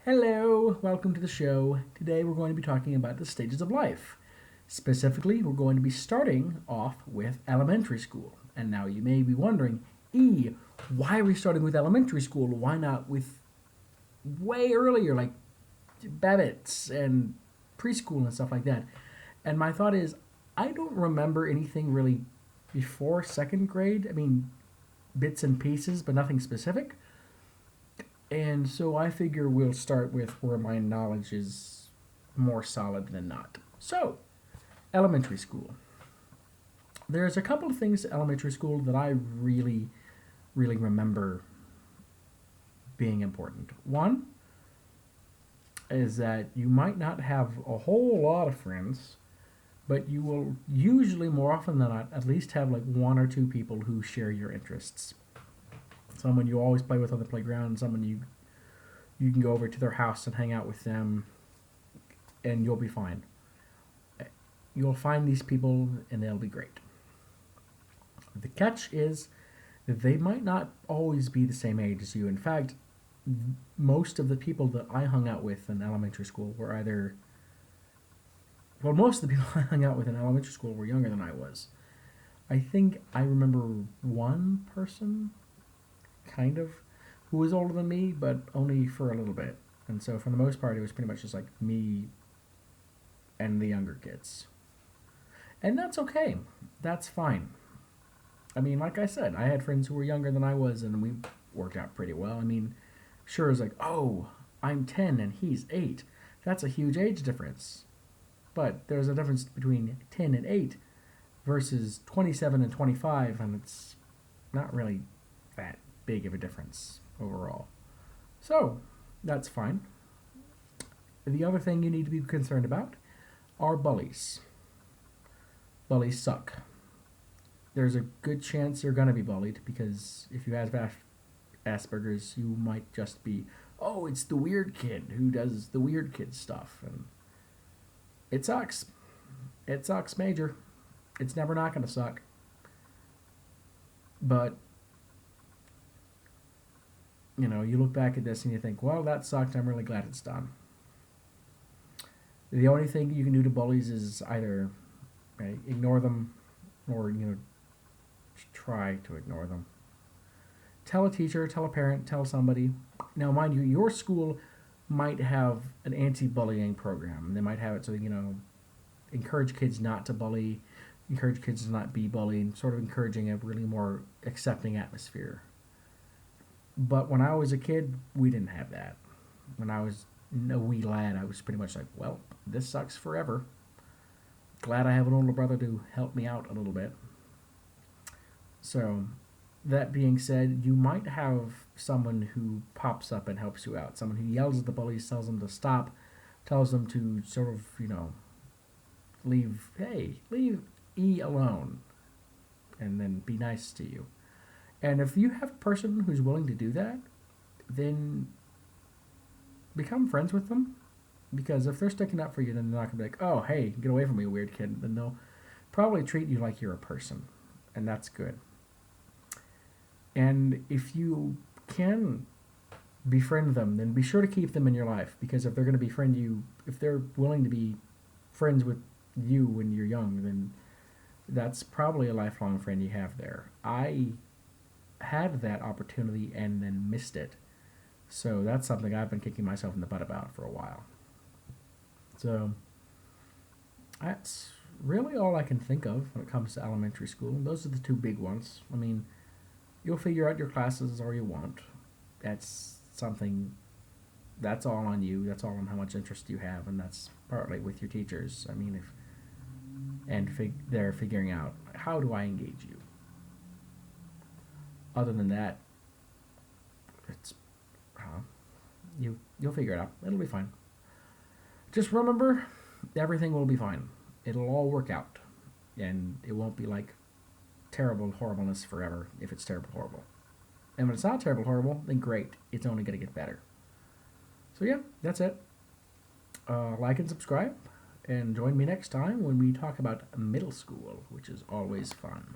Hello, welcome to the show. Today we're going to be talking about the stages of life. Specifically, we're going to be starting off with elementary school. And now you may be wondering, why are we starting with elementary school? Why not with way earlier, like Babbitts and preschool and stuff like that? And my thought is, I don't remember anything really before second grade. I mean, bits and pieces, but nothing specific. And so I figure we'll start with where my knowledge is more solid than not. So, elementary school. There's a couple of things at elementary school that I really remember being important. One is that you might not have a whole lot of friends, but you will usually, more often than not, at least have like one or two people who share your interests. Someone you always play with on the playground, someone you can go over to their house and hang out with them, and you'll be fine. You'll find these people, and they'll be great. The catch is that they might not always be the same age as you. In fact, most of the people that I hung out with in elementary school were either, well, most of the people I hung out with in elementary school were younger than I was. I think I remember one person, kind of, who was older than me, but only for a little bit. And so for the most part, it was pretty much just like me and the younger kids. And that's okay. That's fine. I mean, like I said, I had friends who were younger than I was, and we worked out pretty well. I mean, sure, it's like, oh, I'm 10 and he's 8. That's a huge age difference. But there's a difference between 10 and 8 versus 27 and 25, and it's not really that big of a difference overall. So, that's fine. The other thing you need to be concerned about are bullies. Bullies suck. There's a good chance you're going to be bullied because if you have Asperger's, you might just be, oh, it's the weird kid who does the weird kid stuff. And it sucks. It sucks major. It's never not going to suck. But you look back at this and you think, well, that sucked. I'm really glad it's done. The only thing you can do to bullies is either ignore them or, try to ignore them. Tell a teacher, tell a parent, tell somebody. Now, mind you, your school might have an anti-bullying program. They might have it so, encourage kids not to bully, encourage kids to not be bullied, sort of encouraging a really more accepting atmosphere. But when I was a kid, we didn't have that. When I was a wee lad, I was pretty much like, well, this sucks forever. Glad I have an older brother to help me out a little bit. So, that being said, you might have someone who pops up and helps you out. Someone who yells at the bullies, tells them to stop, tells them to sort of, leave E alone, and then be nice to you. And if you have a person who's willing to do that, then become friends with them. Because if they're sticking up for you, then they're not going to be like, oh, hey, get away from me, weird kid. Then they'll probably treat you like you're a person. And that's good. And if you can befriend them, then be sure to keep them in your life. Because if they're going to befriend you, if they're willing to be friends with you when you're young, then that's probably a lifelong friend you have there. I had that opportunity and then missed it. So that's something I've been kicking myself in the butt about for a while. So that's really all I can think of when it comes to elementary school. Those are the two big ones. I mean, you'll figure out your classes or you won't. That's something, that's all on you. That's all on how much interest you have, and that's partly with your teachers. I mean, they're figuring out, how do I engage you? Other than that, it's you'll figure it out. It'll be fine. Just remember, everything will be fine. It'll all work out, and it won't be like terrible horribleness forever if it's terrible horrible. And when it's not terrible horrible, then great. It's only going to get better. So yeah, that's it. Like and subscribe, and join me next time when we talk about middle school, which is always fun.